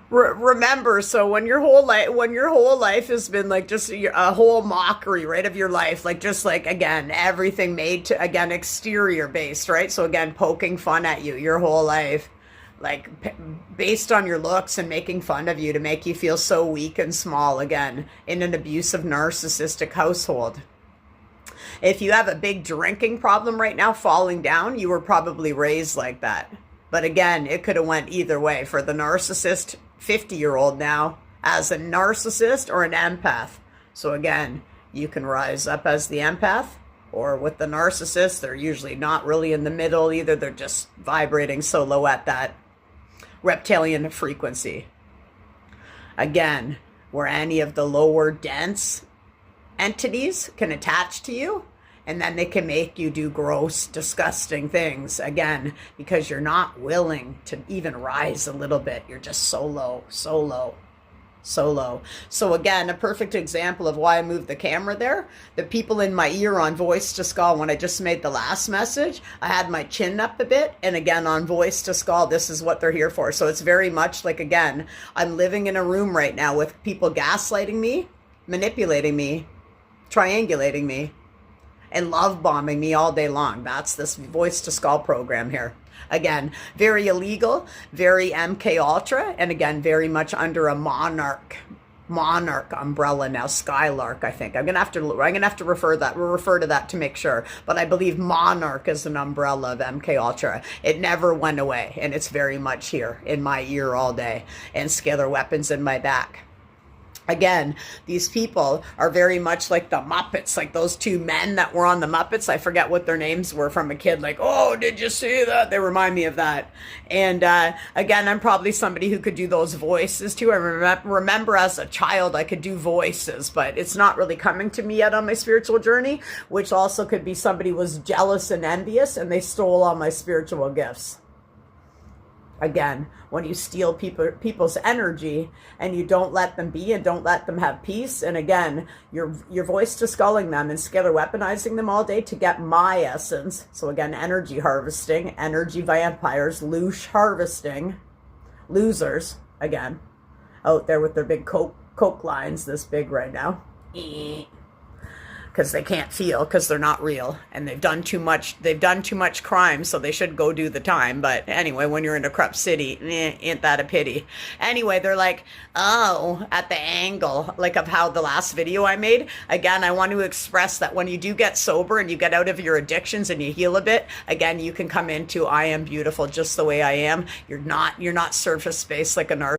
Remember, so when your whole life has been like just a whole mockery, right, of your life, like just like again everything made to again exterior based, right? So again poking fun at you your whole life, like based on your looks and making fun of you to make you feel so weak and small, again in an abusive narcissistic household. If you have a big drinking problem right now, falling down, you were probably raised like that. But again, it could have went either way for the narcissist 50-year-old now as a narcissist or an empath. So again, you can rise up as the empath, or with the narcissist, they're usually not really in the middle either. They're just vibrating so low at that reptilian frequency. Again, where any of the lower dense entities can attach to you, and then they can make you do gross, disgusting things, again, because you're not willing to even rise a little bit. You're just so low, so low, so low. So again, a perfect example of why I moved the camera there. The people in my ear on Voice to Skull, when I just made the last message, I had my chin up a bit. And again, on Voice to Skull, this is what they're here for. So it's very much like, again, I'm living in a room right now with people gaslighting me, manipulating me, triangulating me, and love bombing me all day long. That's this Voice to Skull program here. Again, very illegal, very MK Ultra, and again, very much under a monarch umbrella now. Skylark, I think. I'm gonna have to refer to that to make sure. But I believe monarch is an umbrella of MK Ultra. It never went away, and it's very much here in my ear all day, and scalar weapons in my back. Again, these people are very much like the Muppets, like those two men that were on the Muppets. I forget what their names were from a kid, like, oh, did you see that? They remind me of that. And again, I'm probably somebody who could do those voices too. I remember as a child, I could do voices, but it's not really coming to me yet on my spiritual journey, which also could be somebody was jealous and envious and they stole all my spiritual gifts. Again, when you steal people's energy and you don't let them be and don't let them have peace, and again, you're voice to sculling them and scalar weaponizing them all day to get my essence. So again, energy harvesting, energy vampires, loosh harvesting, losers, again, out there with their big coke lines this big right now. Because they can't feel, because they're not real, and they've done too much crime, so they should go do the time. But anyway, when you're in a corrupt city, ain't that a pity? Anyway, they're like, oh, at the angle, like of how the last video I made, again, I want to express that when you do get sober and you get out of your addictions and you heal a bit, again, you can come into I am beautiful just the way I am. You're not surface based like a narcissist.